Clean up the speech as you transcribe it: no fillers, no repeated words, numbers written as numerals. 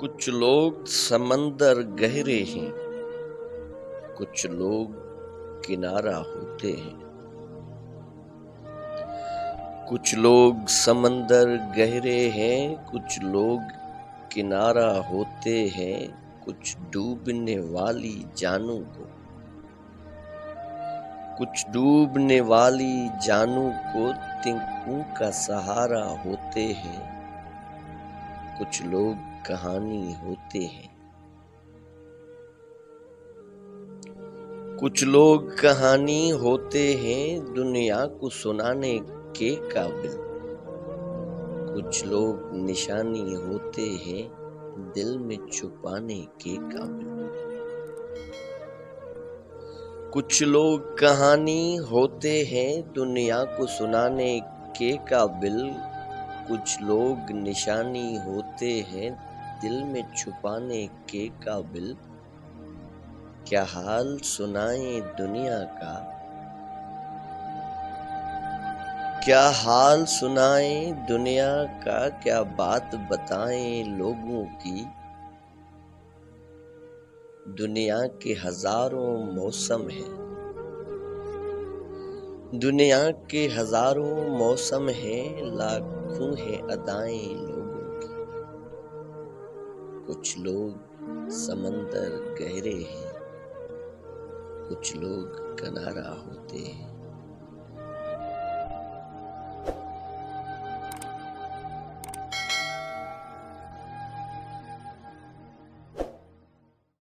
कुछ लोग समंदर गहरे हैं, कुछ लोग किनारा होते हैं। कुछ लोग समंदर गहरे हैं, कुछ लोग किनारा होते हैं। कुछ डूबने वाली जानों को, कुछ डूबने वाली जानों को तिनकों का सहारा होते हैं। कुछ लोग कहानी होते हैं, कुछ लोग कहानी होते हैं दुनिया को सुनाने के काबिल। कुछ लोग निशानी होते हैं दिल में छुपाने के काबिल। कुछ लोग कहानी होते हैं दुनिया को सुनाने के काबिल। कुछ लोग निशानी होते हैं दिल में छुपाने के काबिल। क्या हाल सुनाएं दुनिया का, क्या हाल सुनाएं दुनिया का, क्या बात बताएं लोगों की। दुनिया के हजारों मौसम हैं, दुनिया के हजारों मौसम हैं, लाखों हैं अदाएं लोगों की। कुछ लोग समंदर गहरे हैं, कुछ लोग किनारा होते हैं।